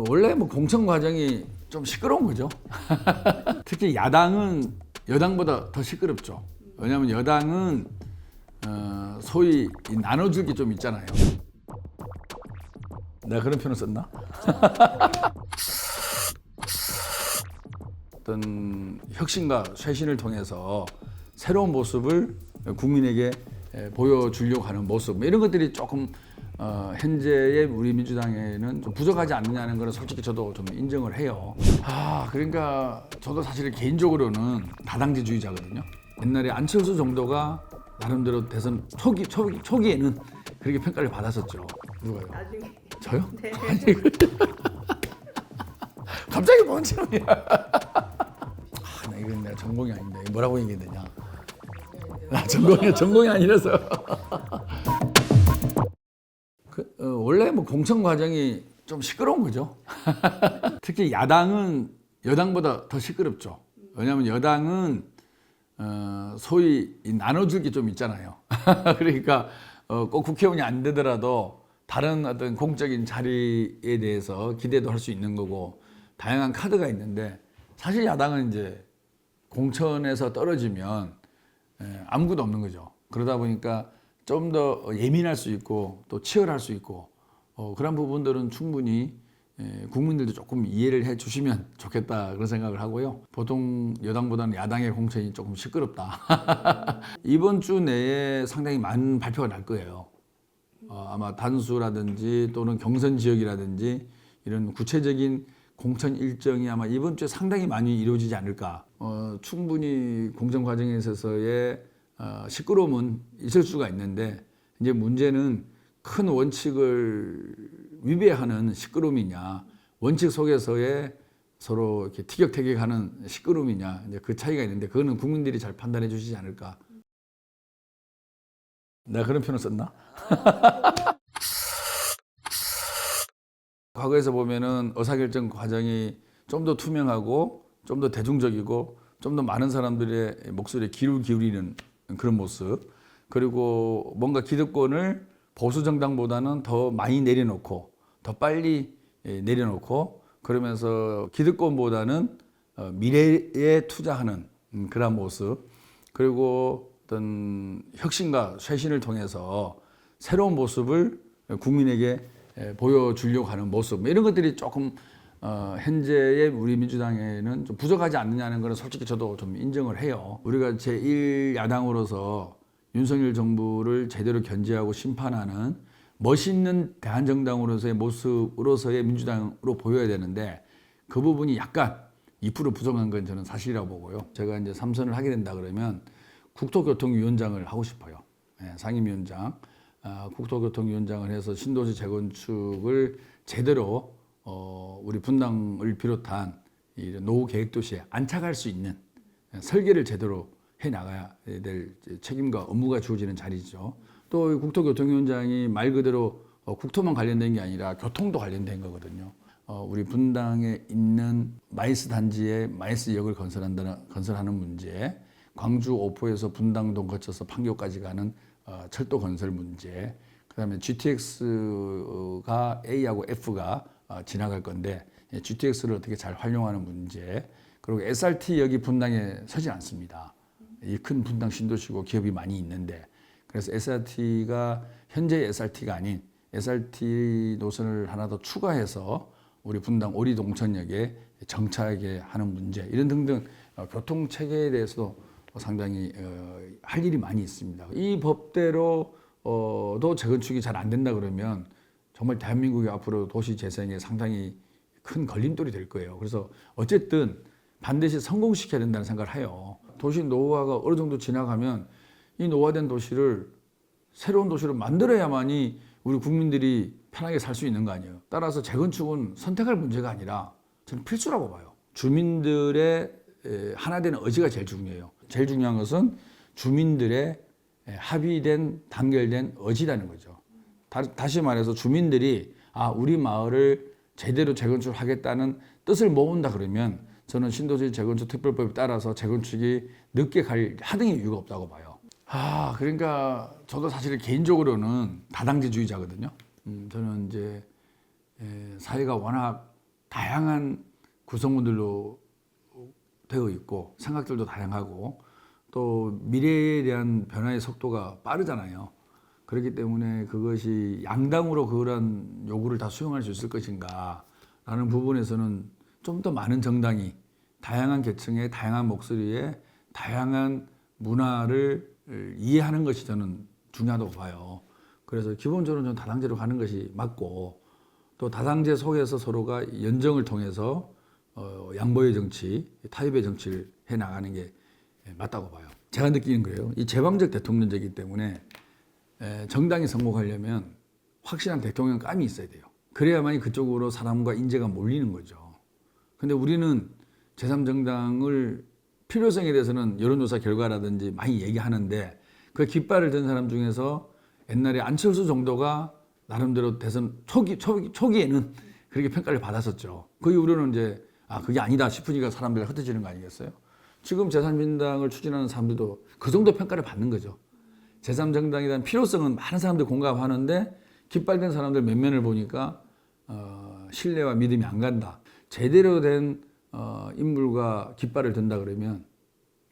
원래 뭐 공천 과정이 좀 시끄러운 거죠. 특히 야당은 여당보다 더 시끄럽죠. 왜냐하면 여당은 소위 이 나눠주기 좀 있잖아요. 내가 그런 표현을 썼나? 어떤 혁신과 쇄신을 통해서 새로운 모습을 국민에게 보여주려고 하는 모습, 뭐 이런 것들이 조금 현재의 우리 민주당에는 좀 부족하지 않느냐는 걸 솔직히 저도 좀 인정을 해요. 그러니까 저도 사실 개인적으로는 다당제주의자거든요. 옛날에 안철수 정도가 나름대로 대선 초기에는 그렇게 평가를 받았었죠. 누가요? 나중에. 저요? 네. 아니, 갑자기 뭔 질문이야? 나 이건 내가 전공이 아닌데 뭐라고 얘기해야 되냐? 나 전공이 아니라서. 원래 뭐 공천 과정이 좀 시끄러운 거죠. 특히 야당은 여당보다 더 시끄럽죠. 왜냐하면 여당은 소위 이 나눠주기 좀 있잖아요. 그러니까 꼭 국회의원이 안 되더라도 다른 어떤 공적인 자리에 대해서 기대도 할 수 있는 거고 다양한 카드가 있는데, 사실 야당은 이제 공천에서 떨어지면 아무것도 없는 거죠. 그러다 보니까 좀 더 예민할 수 있고 또 치열할 수 있고 그런 부분들은 충분히 국민들도 조금 이해를 해 주시면 좋겠다, 그런 생각을 하고요. 보통 여당보다는 야당의 공천이 조금 시끄럽다. 이번 주 내에 상당히 많은 발표가 날 거예요. 아마 단수라든지 또는 경선 지역이라든지 이런 구체적인 공천 일정이 아마 이번 주에 상당히 많이 이루어지지 않을까. 충분히 공정 과정에 있어서의 시끄러움은 있을 수가 있는데, 이제 문제는 큰 원칙을 위배하는 시끄러움이냐, 원칙 속에서의 서로 이렇게 티격태격하는 시끄러움이냐, 이제 그 차이가 있는데, 그거는 국민들이 잘 판단해 주시지 않을까. 내가 그런 표현을 썼나? 과거에서 보면은 의사결정 과정이 좀 더 투명하고 좀 더 대중적이고 좀 더 많은 사람들의 목소리에 귀를 기울이는 그런 모습, 그리고 뭔가 기득권을 보수 정당보다는 더 많이 내려놓고 더 빨리 내려놓고, 그러면서 기득권보다는 미래에 투자하는 그런 모습, 그리고 어떤 혁신과 쇄신을 통해서 새로운 모습을 국민에게 보여주려고 하는 모습, 이런 것들이 조금 현재의 우리 민주당에는 좀 부족하지 않느냐는 것은 솔직히 저도 좀 인정을 해요. 우리가 제1야당으로서 윤석열 정부를 제대로 견제하고 심판하는 멋있는 대한정당으로서의 모습으로서의 민주당으로 보여야 되는데, 그 부분이 약간 2% 부족한 건 저는 사실이라고 보고요. 제가 이제 3선을 하게 된다 그러면 국토교통위원장을 하고 싶어요. 상임위원장. 국토교통위원장을 해서 신도시 재건축을 제대로 우리 분당을 비롯한 이 노후 계획도시에 안착할 수 있는 설계를 제대로 해 나가야 될 책임과 업무가 주어지는 자리죠. 또 국토교통위원장이 말 그대로 국토만 관련된 게 아니라 교통도 관련된 거거든요. 우리 분당에 있는 마이스 단지에 마이스역을 건설하는 문제, 광주 오포에서 분당동 거쳐서 판교까지 가는 철도 건설 문제, 그다음에 GTX가 A하고 F가 지나갈 건데 GTX를 어떻게 잘 활용하는 문제, 그리고 SRT역이 분당에 서지 않습니다. 이 큰 분당 신도시고 기업이 많이 있는데, 그래서 SRT가 현재의 SRT가 아닌 SRT 노선을 하나 더 추가해서 우리 분당 오리동천역에 정차하게 하는 문제, 이런 등등 교통 체계에 대해서 상당히 할 일이 많이 있습니다. 이 법대로도 재건축이 잘 안 된다 그러면 정말 대한민국이 앞으로 도시 재생에 상당히 큰 걸림돌이 될 거예요. 그래서 어쨌든 반드시 성공시켜야 된다는 생각을 해요. 도시 노후화가 어느 정도 지나가면 이 노후화된 도시를 새로운 도시로 만들어야만이 우리 국민들이 편하게 살 수 있는 거 아니에요. 따라서 재건축은 선택할 문제가 아니라 저는 필수라고 봐요. 주민들의 하나 되는 의지가 제일 중요해요. 제일 중요한 것은 주민들의 합의된 단결된 의지라는 거죠. 다시 말해서 주민들이 우리 마을을 제대로 재건축하겠다는 뜻을 모은다 그러면 저는 신도시 재건축 특별법에 따라서 재건축이 늦게 갈 하등의 이유가 없다고 봐요. 그러니까 저도 사실 개인적으로는 다당제주의자거든요. 저는 이제 사회가 워낙 다양한 구성원들로 되어 있고 생각들도 다양하고 또 미래에 대한 변화의 속도가 빠르잖아요. 그렇기 때문에 그것이 양당으로 그런 요구를 다 수용할 수 있을 것인가 라는 부분에서는 좀 더 많은 정당이 다양한 계층의 다양한 목소리에 다양한 문화를 이해하는 것이 저는 중요하다고 봐요. 그래서 기본적으로 저는 다당제로 가는 것이 맞고 또 다당제 속에서 서로가 연정을 통해서 양보의 정치, 타협의 정치를 해나가는 게 맞다고 봐요. 제가 느끼는 거예요. 이 제왕적 대통령제이기 때문에 정당이 성공하려면 확실한 대통령감이 있어야 돼요. 그래야만이 그쪽으로 사람과 인재가 몰리는 거죠. 근데 우리는 제3정당을 필요성에 대해서는 여론조사 결과라든지 많이 얘기하는데 그 깃발을 든 사람 중에서 옛날에 안철수 정도가 나름대로 대선 초기에는 그렇게 평가를 받았었죠. 그 이후로는 이제 그게 아니다 싶으니까 사람들이 흩어지는 거 아니겠어요? 지금 제3정당을 추진하는 사람들도 그 정도 평가를 받는 거죠. 제3정당에 대한 필요성은 많은 사람들이 공감하는데 깃발된 사람들 몇 면을 보니까 신뢰와 믿음이 안 간다. 제대로 된 인물과 깃발을 든다 그러면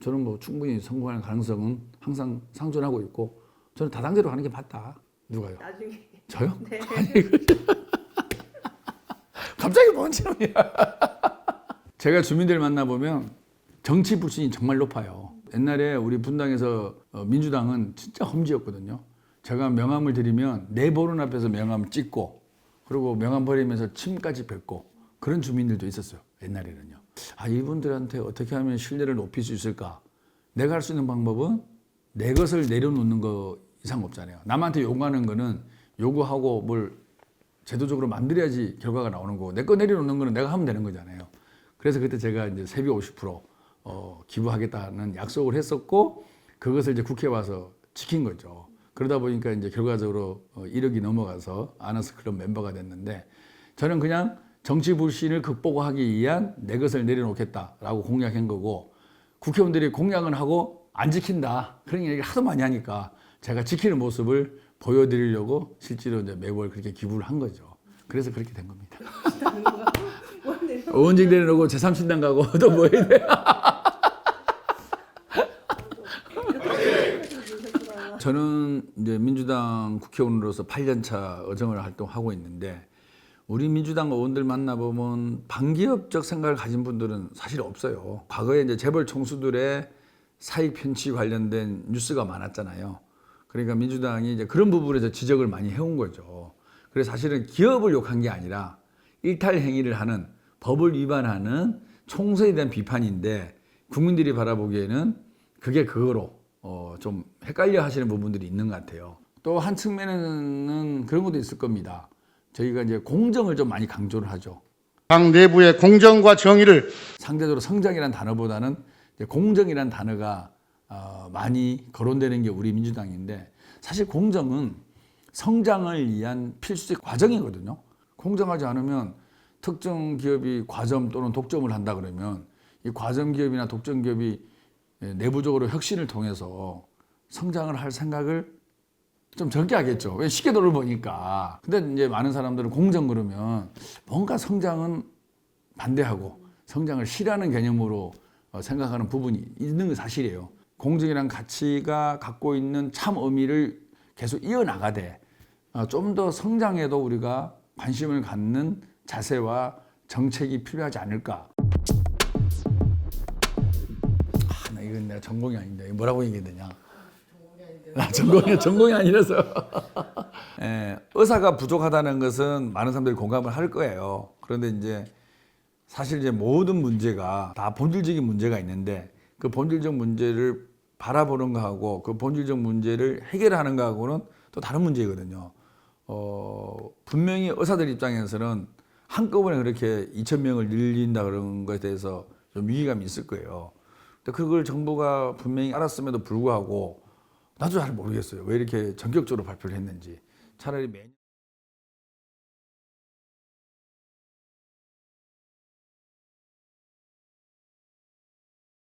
저는 뭐 충분히 성공할 가능성은 항상 상존하고 있고 저는 다당제로 가는 게 맞다. 누가요? 나중에. 저요? 네. 아니 갑자기 뭔 소리야. 제가 주민들 만나보면 정치 불신이 정말 높아요. 옛날에 우리 분당에서 민주당은 진짜 험지였거든요. 제가 명함을 드리면 내 보는 앞에서 명함 찍고 그리고 명함 버리면서 침까지 뱉고 그런 주민들도 있었어요. 옛날에는요. 이분들한테 어떻게 하면 신뢰를 높일 수 있을까? 내가 할 수 있는 방법은 내 것을 내려놓는 거 이상 없잖아요. 남한테 요구하는 거는 요구하고 뭘 제도적으로 만들어야지 결과가 나오는 거고 내 거 내려놓는 거는 내가 하면 되는 거잖아요. 그래서 그때 제가 이제 세비 50% 기부하겠다는 약속을 했었고 그것을 이제 국회에 와서 지킨 거죠. 그러다 보니까 이제 결과적으로 1억이 넘어가서 아나스 클럽 멤버가 됐는데 저는 그냥 정치 불신을 극복하기 위한 내 것을 내려놓겠다라고 공약한 거고 국회의원들이 공약은 하고 안 지킨다 그런 얘기를 하도 많이 하니까 제가 지키는 모습을 보여드리려고 실제로 이제 매월 그렇게 기부를 한 거죠. 그래서 그렇게 된 겁니다. 의원직 내려놓고 제3신당 가고 또 뭐 해야 돼? 저는 이제 민주당 국회의원으로서 8년차 의정을 활동하고 있는데 우리 민주당 의원들 만나보면 반기업적 생각을 가진 분들은 사실 없어요. 과거에 이제 재벌 총수들의 사익 편취 관련된 뉴스가 많았잖아요. 그러니까 민주당이 이제 그런 부분에서 지적을 많이 해온 거죠. 그래서 사실은 기업을 욕한 게 아니라 일탈 행위를 하는 법을 위반하는 총수에 대한 비판인데 국민들이 바라보기에는 그게 그거로 좀 헷갈려 하시는 부분들이 있는 것 같아요. 또 한 측면에는 그런 것도 있을 겁니다. 저희가 이제 공정을 좀 많이 강조를 하죠. 당 내부의 공정과 정의를 상대적으로 성장이라는 단어보다는 이제 공정이라는 단어가 많이 거론되는 게 우리 민주당인데 사실 공정은 성장을 위한 필수적 과정이거든요. 공정하지 않으면 특정 기업이 과점 또는 독점을 한다 그러면 이 과점 기업이나 독점 기업이 내부적으로 혁신을 통해서 성장을 할 생각을 좀 적게 하겠죠. 왜 쉽게 돈을 버니까. 근데 이제 많은 사람들은 공정 그러면 뭔가 성장은 반대하고 성장을 싫어하는 개념으로 생각하는 부분이 있는 건 사실이에요. 공정이란 가치가 갖고 있는 참 의미를 계속 이어나가되 좀 더 성장에도 우리가 관심을 갖는 자세와 정책이 필요하지 않을까. 나 이건 내가 전공이 아닌데 뭐라고 얘기해야 되냐. 전공이 아니라서. 의사가 부족하다는 것은 많은 사람들이 공감을 할 거예요. 그런데 이제 사실 이제 모든 문제가 다 본질적인 문제가 있는데 그 본질적 문제를 바라보는 거하고 그 본질적 문제를 해결하는 거하고는 또 다른 문제거든요. 분명히 의사들 입장에서는 한꺼번에 그렇게 2,000명을 늘린다 그런 것에 대해서 좀 위기감이 있을 거예요. 근데 그걸 정부가 분명히 알았음에도 불구하고 나도 잘 모르겠어요. 왜 이렇게 전격적으로 발표를 했는지. 차라리 매년